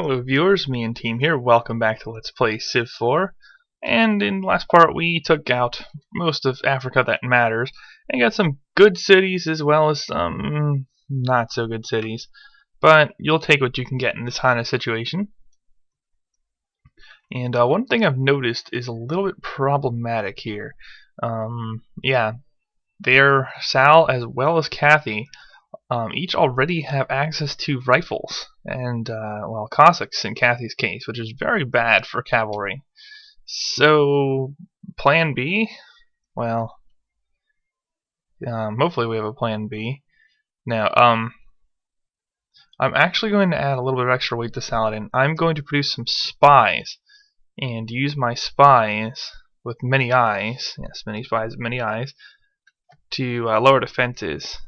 Hello viewers, me and team here, welcome back to Let's Play Civ 4. And in the last part we took out most of Africa that matters, and got some good cities as well as some not so good cities. But you'll take what you can get in this kind of situation. And one thing I've noticed is a little bit problematic here. Yeah, Sal as well as Kathy each already have access to rifles, and well, Cossacks in Kathy's case, which is very bad for cavalry. So, plan B? Well, hopefully we have a plan B. Now, I'm actually going to add a little bit of extra weight to Saladin. I'm going to produce some spies, and use my spies with many eyes, yes, many spies with many eyes, to lower defenses.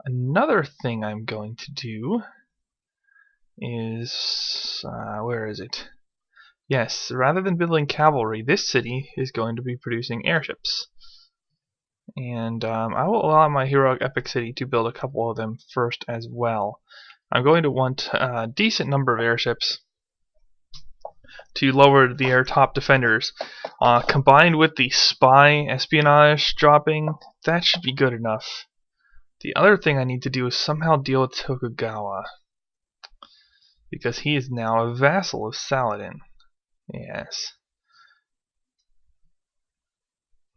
Another thing I'm going to do is, where is it? Yes, rather than building cavalry, this city is going to be producing airships. And I will allow my heroic epic city to build a couple of them first as well. I'm going to want a decent number of airships to lower the air top defenders. Combined with the spy espionage dropping, that should be good enough. The other thing I need to do is somehow deal with Tokugawa, because he is now a vassal of Saladin. Yes.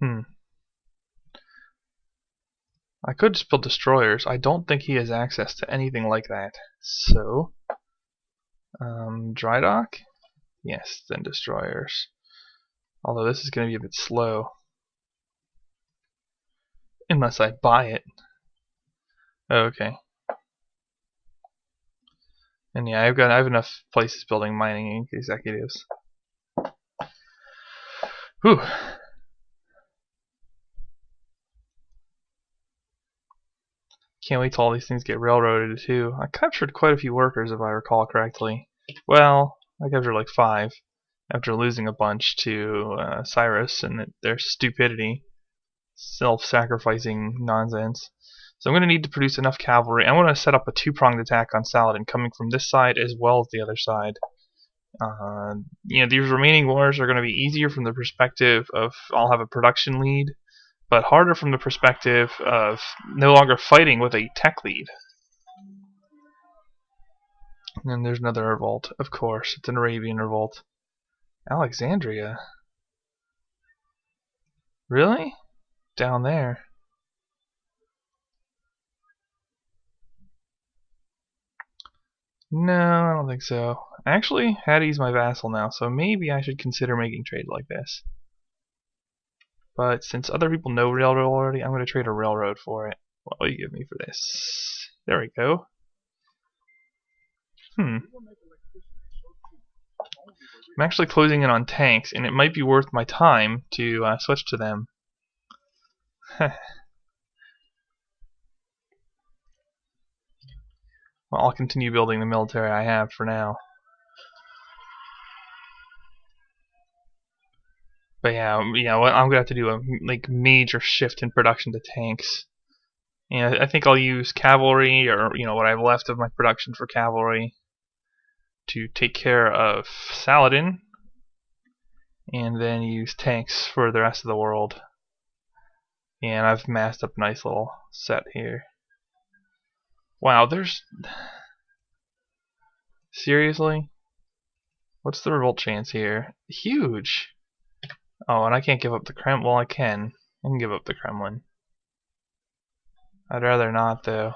I could just build destroyers. I don't think he has access to anything like that. So, dry dock? Yes, then destroyers. Although this is going to be a bit slow. Unless I buy it. Okay. And yeah, I have enough places building mining executives. Whew. Can't wait till all these things get railroaded too. I captured quite a few workers if I recall correctly. Well, I captured like 5 after losing a bunch to Cyrus and their stupidity, self-sacrificing nonsense. So I'm going to need to produce enough cavalry. I'm going to set up a 2-pronged attack on Saladin, coming from this side as well as the other side. These remaining wars are going to be easier from the perspective of I'll have a production lead, but harder from the perspective of no longer fighting with a tech lead. And then there's another revolt, of course. It's an Arabian revolt. Alexandria? Really? Down there? No, I don't think so. Actually, Hattie's my vassal now, so maybe I should consider making trade like this. But since other people know railroad already, I'm going to trade a railroad for it. What will you give me for this? There we go. I'm actually closing in on tanks, and it might be worth my time to switch to them. Well, I'll continue building the military I have for now. But yeah, what I'm gonna have to do a major shift in production to tanks. And I think I'll use cavalry, or what I have left of my production for cavalry, to take care of Saladin, and then use tanks for the rest of the world. And I've massed up a nice little set here. Wow, there's... Seriously? What's the revolt chance here? Huge! Oh, and I can't give up the Kremlin. Well, I can. I can give up the Kremlin. I'd rather not, though.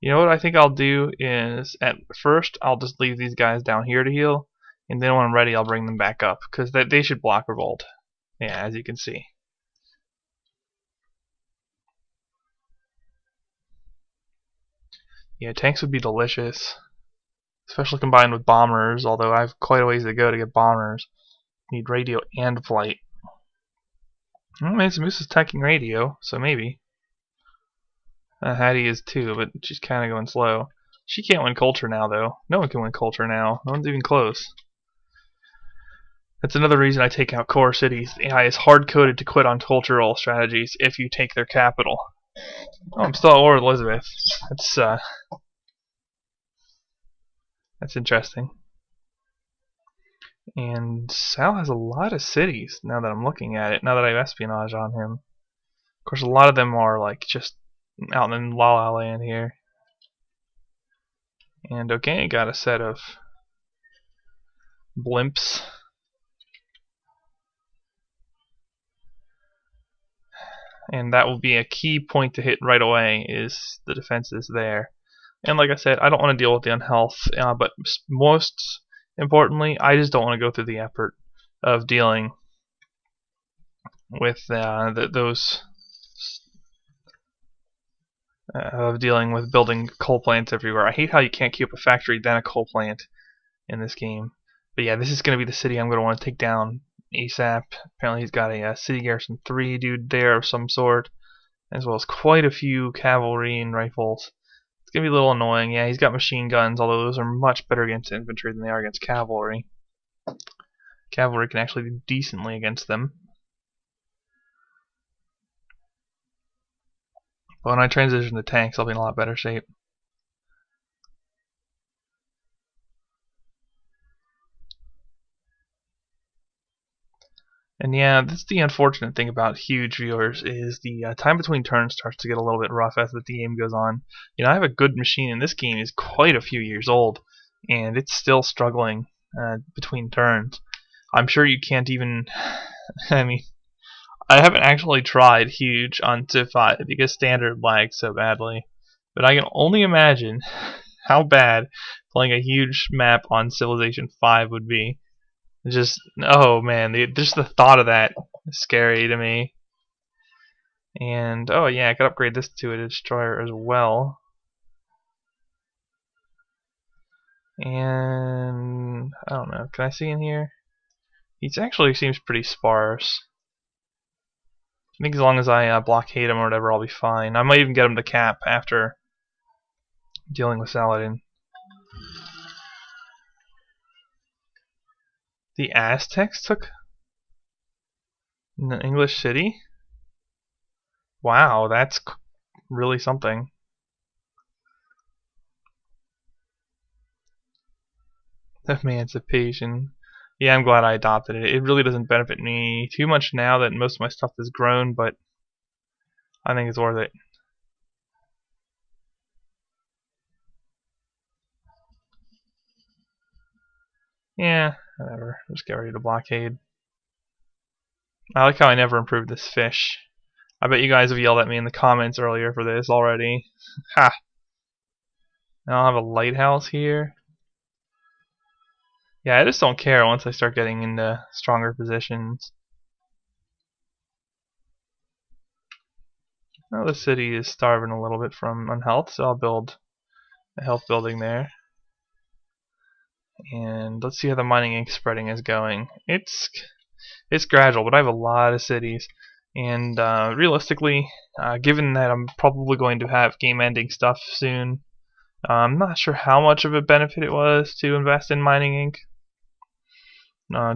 You know what I think I'll do is, at first, I'll just leave these guys down here to heal, and then when I'm ready, I'll bring them back up, because they should block revolt. Yeah, as you can see. Yeah, tanks would be delicious, especially combined with bombers, although I have quite a ways to go to get bombers. Need radio and flight. Well, Mansa Moose is attacking radio, so maybe. Hattie is too, but she's kind of going slow. She can't win culture now, though. No one can win culture now. No one's even close. That's another reason I take out core cities. The AI is hard-coded to quit on cultural strategies if you take their capital. Oh, I'm still at war with Elizabeth. That's interesting. And Sal has a lot of cities now that I'm looking at it, now that I have espionage on him. Of course, a lot of them are like just out in La La Land here. And okay, got a set of blimps. And that will be a key point to hit right away, is the defenses there. And like I said, I don't want to deal with the unhealth, but most importantly, I just don't want to go through the effort of dealing with building coal plants everywhere. I hate how you can't keep a factory then a coal plant in this game. But yeah, this is going to be the city I'm going to want to take down ASAP. Apparently he's got a city garrison 3 dude there of some sort, as well as quite a few cavalry and rifles. It's going to be a little annoying. Yeah, he's got machine guns, although those are much better against infantry than they are against cavalry. Cavalry can actually do decently against them. But when I transition to tanks, I'll be in a lot better shape. And yeah, that's the unfortunate thing about huge viewers, is the time between turns starts to get a little bit rough as the game goes on. You know, I have a good machine, and this game is quite a few years old, and it's still struggling between turns. I'm sure you can't even... I mean, I haven't actually tried huge on Civ 5 because standard lags so badly, but I can only imagine how bad playing a huge map on Civilization 5 would be. Just, oh man, just the thought of that is scary to me. And, oh yeah, I could upgrade this to a destroyer as well. And, I don't know, can I see in here? He actually seems pretty sparse. I think as long as I blockade him or whatever, I'll be fine. I might even get him to cap after dealing with Saladin. The Aztecs took an English city? Wow, that's really something. Emancipation. Yeah, I'm glad I adopted it. It really doesn't benefit me too much now that most of my stuff is grown, but I think it's worth it. Yeah, whatever. Just get ready to blockade. I like how I never improved this fish. I bet you guys have yelled at me in the comments earlier for this already. Ha! Now I'll have a lighthouse here. Yeah, I just don't care once I start getting into stronger positions. Now the city is starving a little bit from unhealth, so I'll build a health building there. And let's see how the mining ink spreading is going. It's gradual, but I have a lot of cities. And realistically, given that I'm probably going to have game-ending stuff soon, I'm not sure how much of a benefit it was to invest in mining ink.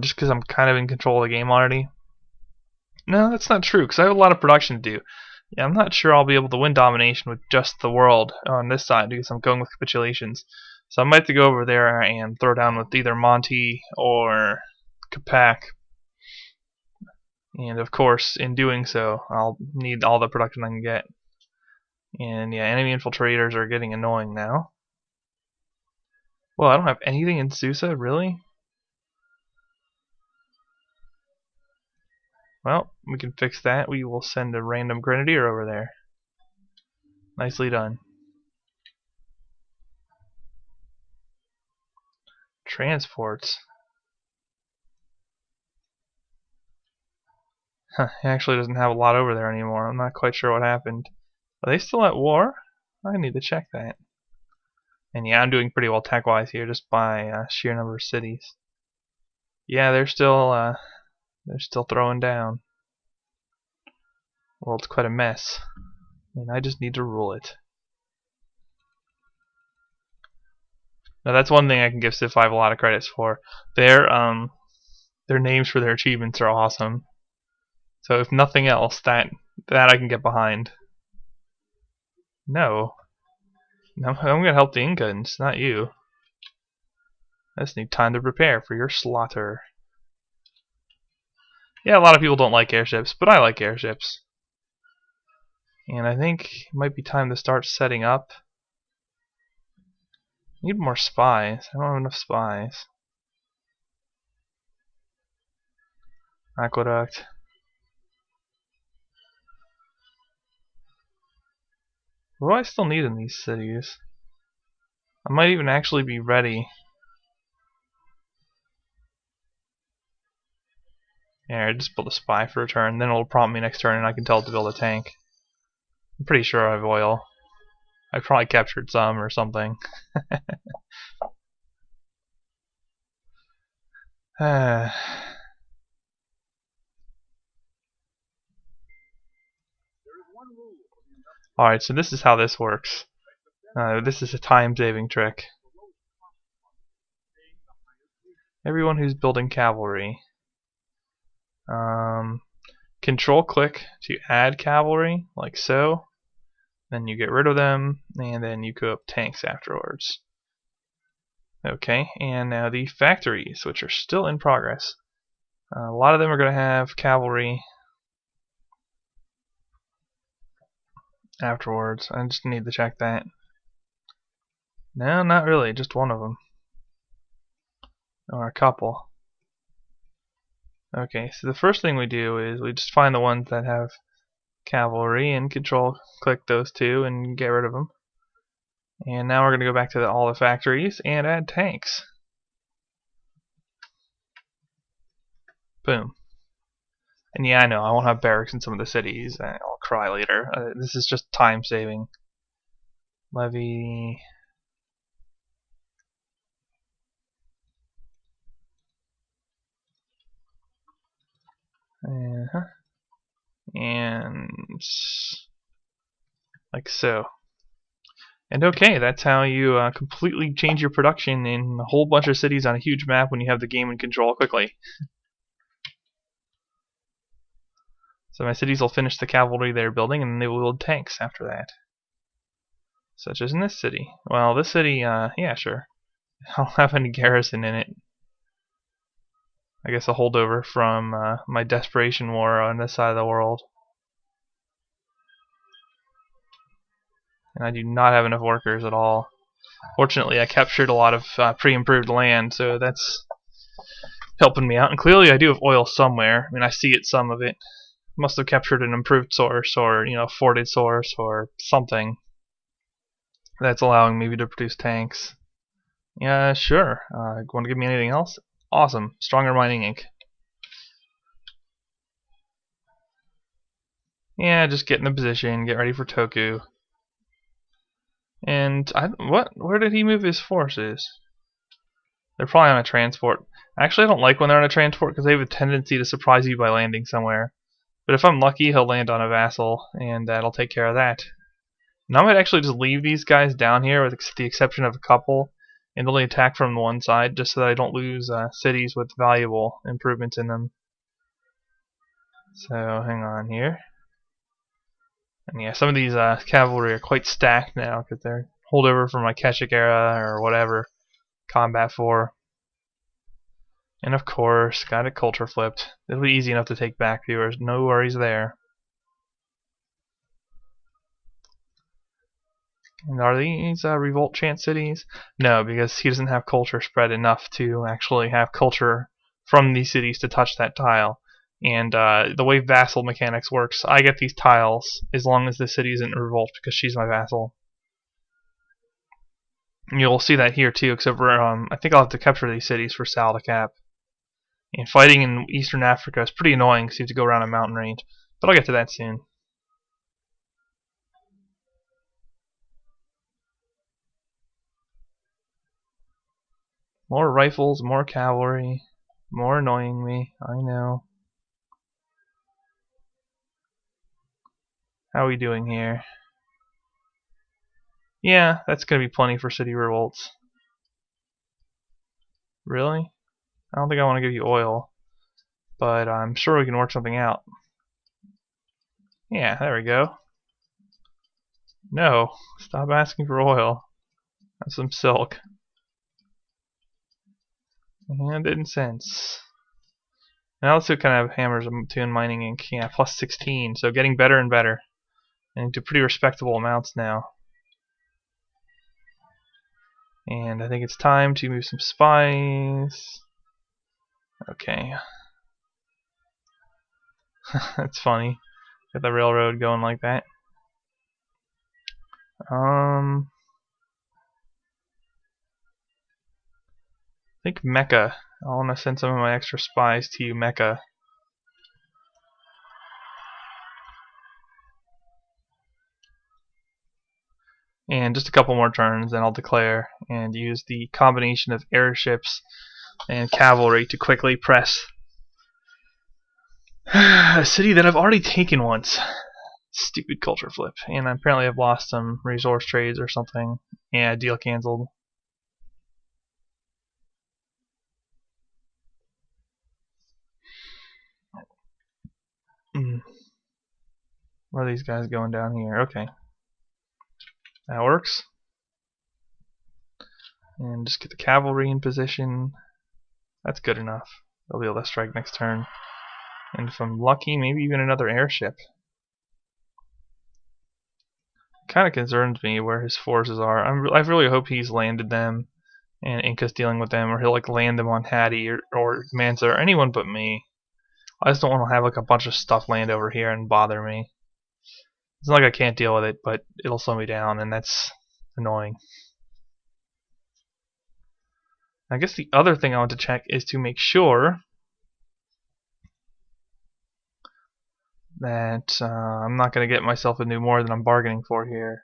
Just because I'm kind of in control of the game already. No, that's not true, because I have a lot of production to do. Yeah, I'm not sure I'll be able to win domination with just the world on this side, because I'm going with capitulations. So I might have to go over there and throw down with either Monty or Capac. And of course, in doing so, I'll need all the production I can get. And yeah, enemy infiltrators are getting annoying now. Well, I don't have anything in Susa, really? Well, we can fix that. We will send a random grenadier over there. Nicely done. Transports. Huh, he actually doesn't have a lot over there anymore. I'm not quite sure what happened. Are they still at war? I need to check that. And yeah, I'm doing pretty well tech-wise here, just by sheer number of cities. Yeah, they're still throwing down. The world's quite a mess, and I just need to rule it. Now that's one thing I can give Civ 5 a lot of credits for. Their names for their achievements are awesome. So if nothing else, that I can get behind. No. I'm gonna help the Incans, not you. I just need time to prepare for your slaughter. Yeah, a lot of people don't like airships, but I like airships. And I think it might be time to start setting up. Need more spies. I don't have enough spies. Aqueduct. What do I still need in these cities? I might even actually be ready. Yeah, I just build a spy for a turn, then it'll prompt me next turn and I can tell it to build a tank. I'm pretty sure I have oil. I probably captured some or something. Alright, so this is how this works. This is a time-saving trick. Everyone who's building cavalry. Control click to add cavalry, like so. Then you get rid of them, and then you go up tanks afterwards. Okay, and now the factories, which are still in progress. A lot of them are going to have cavalry afterwards. I just need to check that. No, not really, just one of them. Or a couple. Okay, so the first thing we do is we just find the ones that have cavalry and control click those two and get rid of them. And now we're going to go back to all the factories and add tanks. Boom. And yeah, I know, I won't have barracks in some of the cities. I'll cry later. This is just time saving. Levy. And like so. And okay, that's how you completely change your production in a whole bunch of cities on a huge map when you have the game in control quickly. So my cities will finish the cavalry they're building, and they will build tanks after that. Such as in this city. Well, this city, yeah, sure. I don't have any garrison in it. I guess a holdover from my desperation war on this side of the world. And I do not have enough workers at all. Fortunately, I captured a lot of pre-improved land, so that's helping me out. And clearly I do have oil somewhere. I mean, I see it, some of it. Must have captured an improved source, or, you know, forted source, or something that's allowing me to produce tanks. Yeah, sure. Want to give me anything else? Awesome. Stronger mining ink. Yeah, just get in the position, get ready for Toku. And where did he move his forces? They're probably on a transport. Actually, I don't like when they're on a transport because they have a tendency to surprise you by landing somewhere. But if I'm lucky, he'll land on a vassal, and that'll take care of that. And I might actually just leave these guys down here, with the exception of a couple, and only attack from one side, just so that I don't lose cities with valuable improvements in them. So, hang on here. And yeah, some of these cavalry are quite stacked now, because they're holdover from my Keshik era, or whatever, Combat 4. And of course, got it culture flipped. It'll be easy enough to take back, viewers. No worries there. And are these revolt chant cities? No, because he doesn't have culture spread enough to actually have culture from these cities to touch that tile. And the way vassal mechanics works, I get these tiles as long as the city isn't in revolt because she's my vassal. And you'll see that here too, except for I think I'll have to capture these cities for Sal to cap. And fighting in Eastern Africa is pretty annoying because you have to go around a mountain range. But I'll get to that soon. More rifles, more cavalry, more annoying me, I know. How are we doing here? Yeah, that's gonna be plenty for city revolts. Really? I don't think I want to give you oil, but I'm sure we can work something out. Yeah, there we go. No, stop asking for oil. Have some silk. And incense. Now let's see what kind of hammers I'm doing mining ink. Yeah, plus 16, so getting better and better. And to pretty respectable amounts now. And I think it's time to move some spies. Okay. That's funny. Get the railroad going like that. I think Mecca. I want to send some of my extra spies to you, Mecca. And just a couple more turns, then I'll declare and use the combination of airships and cavalry to quickly press a city that I've already taken once. Stupid culture flip. And apparently I've lost some resource trades or something. Yeah, deal cancelled. Where are these guys going down here? Okay. That works. And just get the cavalry in position. That's good enough. They'll be able to strike next turn. And if I'm lucky, maybe even another airship. Kind of concerns me where his forces are. I really hope he's landed them and Inca's dealing with them, or he'll like land them on Hattie or Mansa or anyone but me. I just don't want to have like a bunch of stuff land over here and bother me. It's not like I can't deal with it, but it'll slow me down, and that's annoying. I guess the other thing I want to check is to make sure that I'm not going to get myself into more than I'm bargaining for here.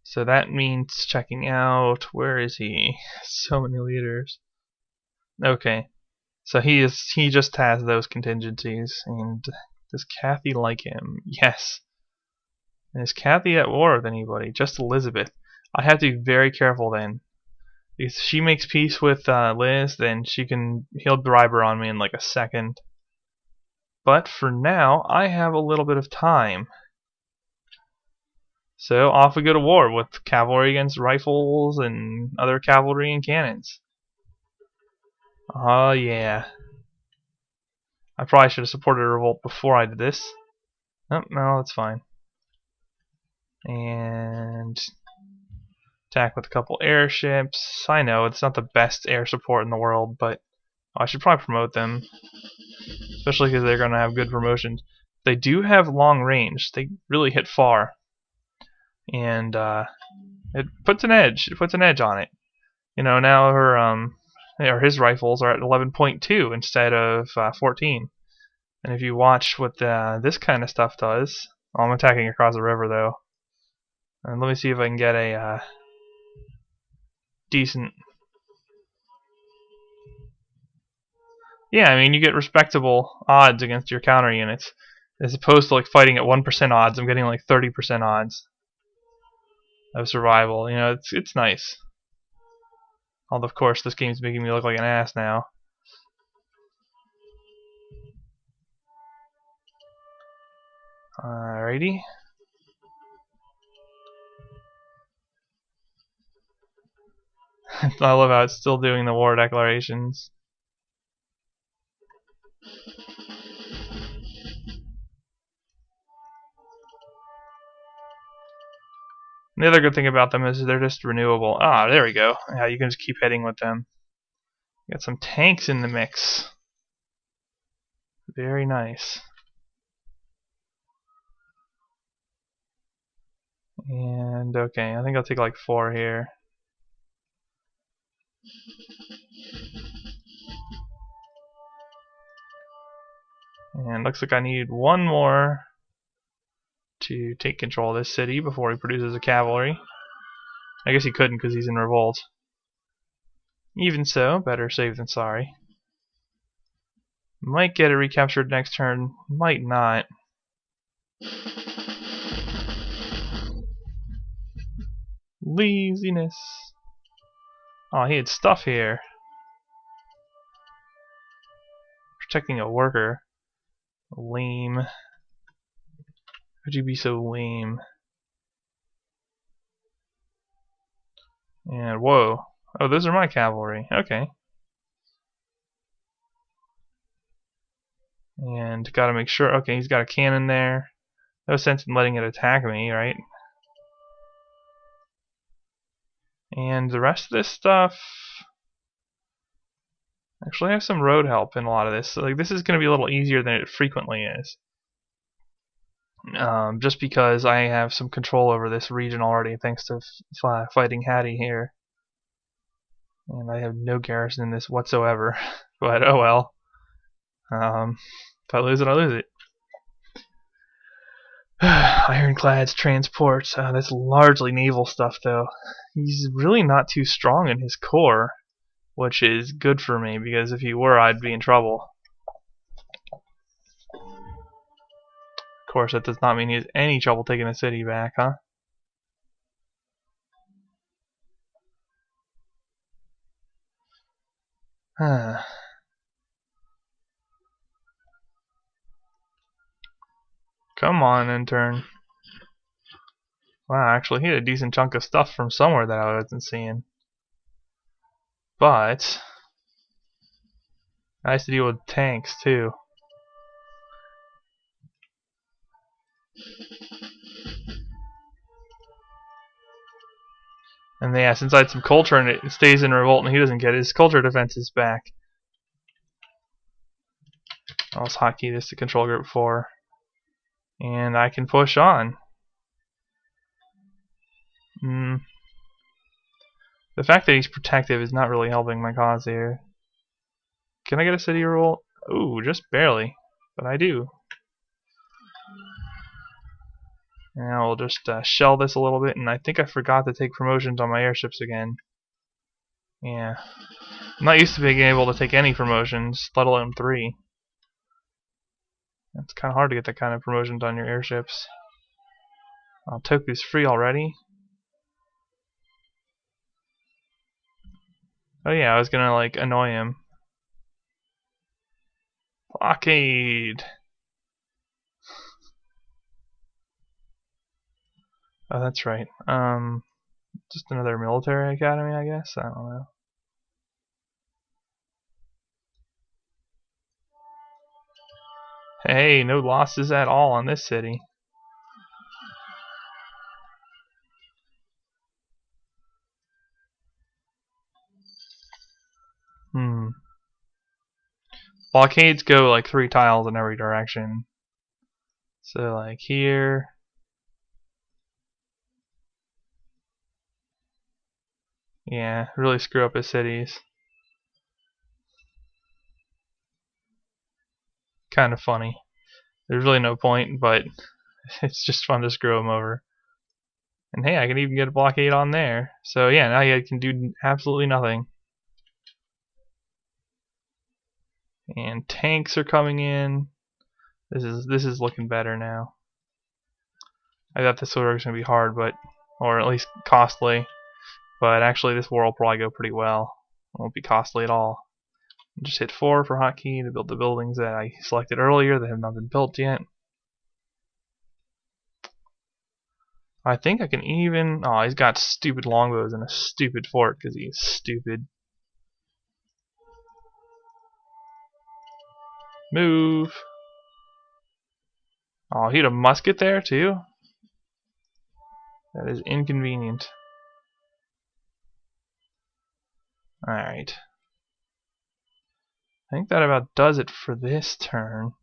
So that means checking out, where is he? So many leaders. Okay. So he just has those contingencies, and does Kathy like him? Yes. And is Kathy at war with anybody? Just Elizabeth. I have to be very careful then. If she makes peace with Liz, then he'll bribe her on me in like a second. But for now, I have a little bit of time. So off we go to war with cavalry against rifles and other cavalry and cannons. Oh yeah. I probably should have supported a revolt before I did this. Oh, no, that's fine. And attack with a couple airships. I know it's not the best air support in the world, but I should probably promote them. Especially because they're going to have good promotions. They do have long range. They really hit far. And it puts an edge. It puts an edge on it. You know, now his rifles are at 11.2 instead of 14. And if you watch what this kind of stuff does, I'm attacking across the river though. And let me see if I can get a decent. Yeah, I mean you get respectable odds against your counter units, as opposed to like fighting at 1% odds. I'm getting like 30% odds of survival. You know, it's nice. Although of course this game's making me look like an ass now. Alrighty. I love how it's still doing the war declarations. And the other good thing about them is they're just renewable. Ah, there we go. Yeah, you can just keep heading with them. Got some tanks in the mix. Very nice. And okay, I think I'll take like 4 here. And looks like I need 1 more to take control of this city before he produces a cavalry. I guess he couldn't because he's in revolt. Even so, better safe than sorry. Might get it recaptured next turn, might not. Laziness. Oh, he had stuff here. Protecting a worker. Lame. How'd you be so lame? And whoa. Oh, those are my cavalry. Okay. And gotta make sure. Okay, he's got a cannon there. No sense in letting it attack me, right? And the rest of this stuff. Actually, I have some road help in a lot of this. So, like, this is going to be a little easier than it frequently is. Just because I have some control over this region already, thanks to fighting Hattie here. And I have no garrison in this whatsoever. But oh well. If I lose it, I lose it. Ironclads, transports. That's largely naval stuff, though. He's really not too strong in his core, which is good for me, because if he were, I'd be in trouble. Of course, that does not mean he has any trouble taking the city back, huh? Come on, intern. Wow, actually, he had a decent chunk of stuff from somewhere that I wasn't seeing. But I have to deal with tanks, too. And yeah, since I had some culture and it stays in revolt and he doesn't get his culture defenses back. I'll just hotkey this to control group 4. And I can push on. The fact that he's protective is not really helping my cause here. Can I get a city revolt? Ooh, just barely. But I do. Now we'll just shell this a little bit, and I think I forgot to take promotions on my airships again. Yeah. I'm not used to being able to take any promotions, let alone 3. It's kind of hard to get that kind of promotions on your airships. Toku's free already. Oh yeah, I was gonna like annoy him. Blockade! Oh, that's right. Just another military academy, I guess? I don't know. Hey, no losses at all on this city. Blockades go like 3 tiles in every direction. So like here. Yeah, really screw up his cities. Kind of funny. There's really no point, but it's just fun to screw him over. And hey, I can even get a blockade on there. So yeah, now I can do absolutely nothing. And tanks are coming in. This is looking better now. I thought this war was gonna be hard, or at least costly. But actually, this war will probably go pretty well. It won't be costly at all. Just hit 4 for hotkey to build the buildings that I selected earlier that have not been built yet. I think I can even... Oh, he's got stupid longbows and a stupid fort because he's stupid. Move! Oh, he had a musket there too? That is inconvenient. Alright. I think that about does it for this turn.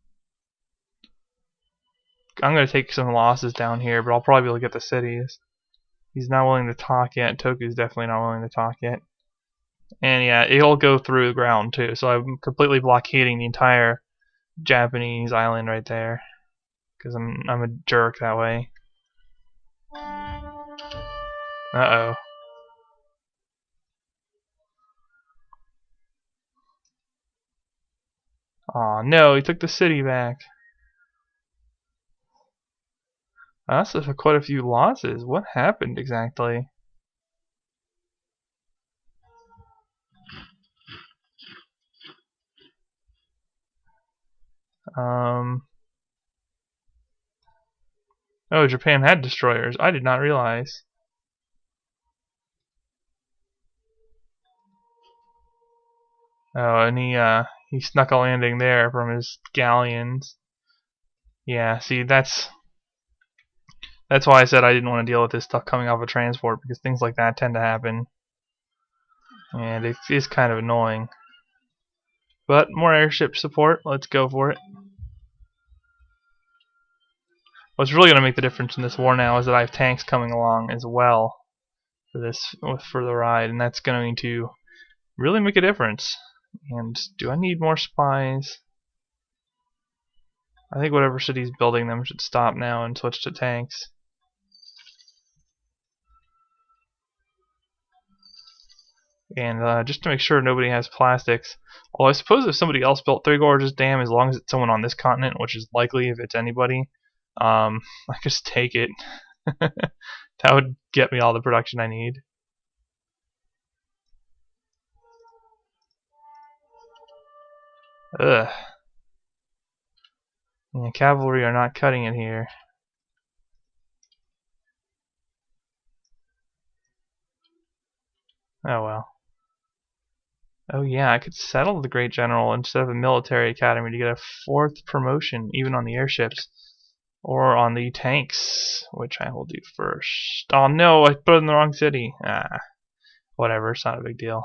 I'm going to take some losses down here, but I'll probably be able to get the cities. He's not willing to talk yet. Toku's definitely not willing to talk yet. And yeah, it'll go through the ground too, so I'm completely blockading the entire Japanese island right there. Because I'm a jerk that way. Uh-oh. Aw, no, he took the city back. That's quite a few losses. What happened exactly? Oh, Japan had destroyers. I did not realize. Oh, and he snuck a landing there from his galleons. Yeah, see, that's why I said I didn't want to deal with this stuff coming off a transport, because things like that tend to happen, and it is kind of annoying. But more airship support. Let's go for it. What's really going to make the difference in this war now is that I have tanks coming along as well for the ride, and that's going to really make a difference. And do I need more spies? I think whatever city's building them should stop now and switch to tanks. And just to make sure nobody has plastics. Well, I suppose if somebody else built Three Gorges Dam, as long as it's someone on this continent, which is likely if it's anybody, I just take it. That would get me all the production I need. Ugh. Yeah, cavalry are not cutting it here. Oh well. Oh yeah, I could settle the Great General instead of a military academy to get a 4th promotion, even on the airships. Or on the tanks, which I will do first. Oh no, I put it in the wrong city. Ah, whatever, it's not a big deal.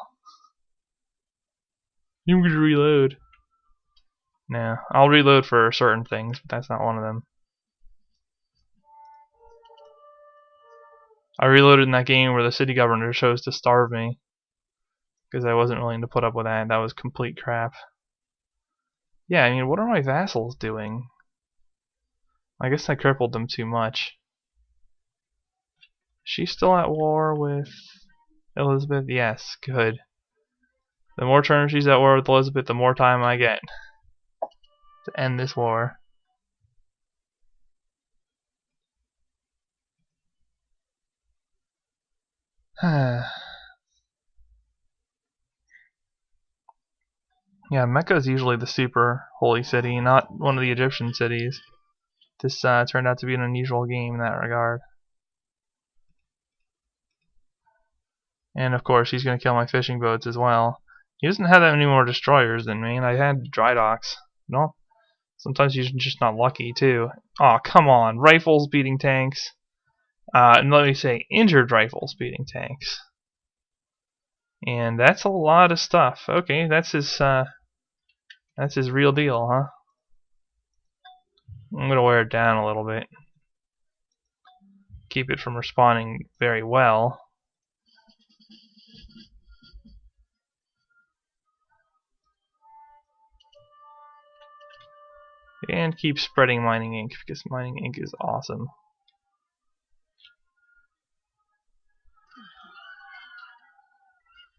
You can reload. No, I'll reload for certain things, but that's not one of them. I reloaded in that game where the city governor chose to starve me, because I wasn't willing to put up with that. That was complete crap. Yeah, I mean, what are my vassals doing? I guess I crippled them too much. She's still at war with Elizabeth? Yes, good. The more turns she's at war with Elizabeth, the more time I get to end this war. Yeah, Mecca is usually the super holy city, not one of the Egyptian cities. This turned out to be an unusual game in that regard. And of course, he's going to kill my fishing boats as well. He doesn't have that many more destroyers than me, and I had dry docks. No, sometimes you're just not lucky too. Oh, come on, rifles beating tanks. And let me say, injured rifles beating tanks. And that's a lot of stuff. Okay, that's his real deal, huh? I'm gonna wear it down a little bit. Keep it from responding very well. And keep spreading mining ink, because mining ink is awesome.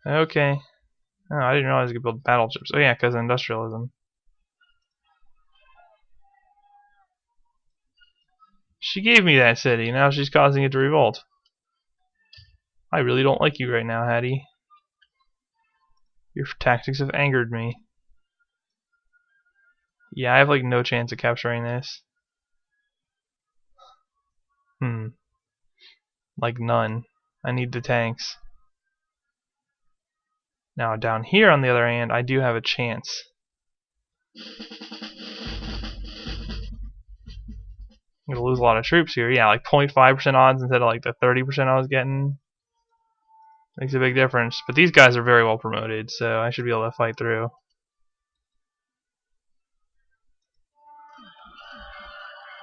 Okay. Oh, I didn't realize I could build battleships. Oh yeah, because of industrialism. She gave me that city, now she's causing it to revolt. I really don't like you right now, Hattie. Your tactics have angered me. Yeah, I have like no chance of capturing this. Like none. I need the tanks. Now down here on the other hand, I do have a chance. I'm gonna lose a lot of troops here. Yeah, like 0.5% odds instead of like the 30% I was getting. Makes a big difference. But these guys are very well promoted, so I should be able to fight through.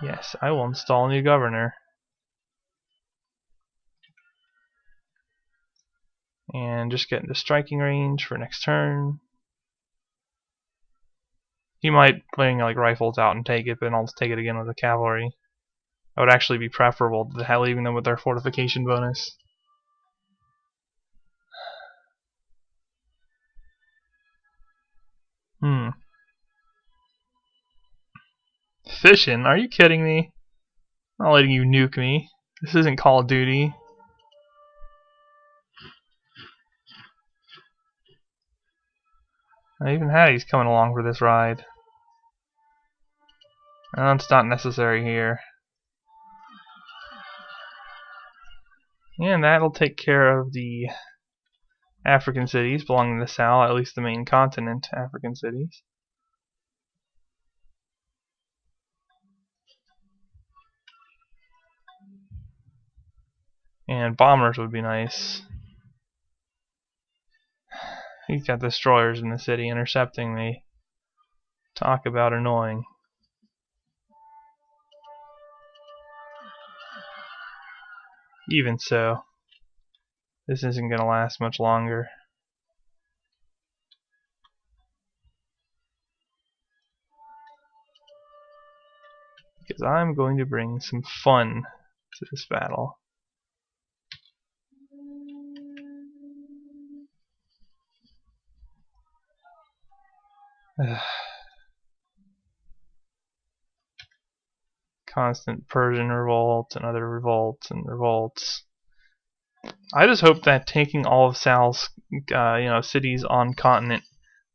Yes, I will install a new governor. And just get into striking range for next turn. He might bring like rifles out and take it, but I'll just take it again with the cavalry. That would actually be preferable to leaving them with their fortification bonus. Fishing? Are you kidding me? I'm not letting you nuke me. This isn't Call of Duty. Even Hattie's coming along for this ride. It's not necessary here. And that'll take care of the African cities belonging to Sal, at least the main continent African cities. And bombers would be nice. He's got destroyers in the city intercepting me. Talk about annoying. Even so, this isn't going to last much longer. Because I'm going to bring some fun to this battle. Constant Persian revolt and other revolts and revolts. I just hope that taking all of Sal's cities on continent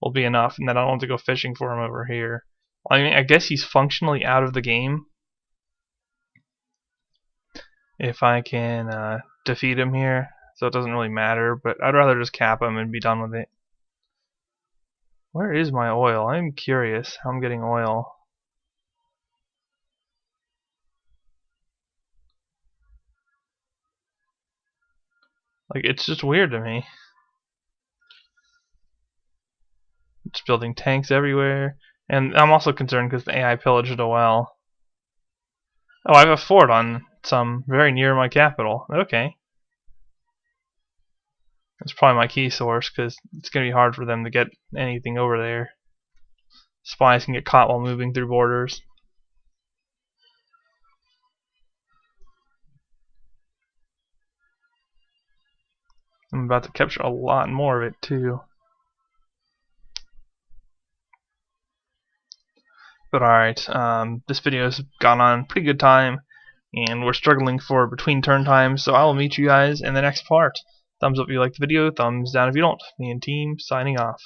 will be enough, and that I don't have to go fishing for him over here. I mean, I guess he's functionally out of the game if I can defeat him here, so it doesn't really matter, but I'd rather just cap him and be done with it. Where is my oil? I'm curious how I'm getting oil. Like, it's just weird to me. It's building tanks everywhere. And I'm also concerned because the AI pillaged a well. Oh, I have a fort on some very near my capital. Okay. That's probably my key source because it's going to be hard for them to get anything over there. Spies can get caught while moving through borders. I'm about to capture a lot more of it too. But alright, this video's gone on pretty good time, and we're struggling for between turn times, so I will meet you guys in the next part. Thumbs up if you liked the video, thumbs down if you don't. Me and team signing off.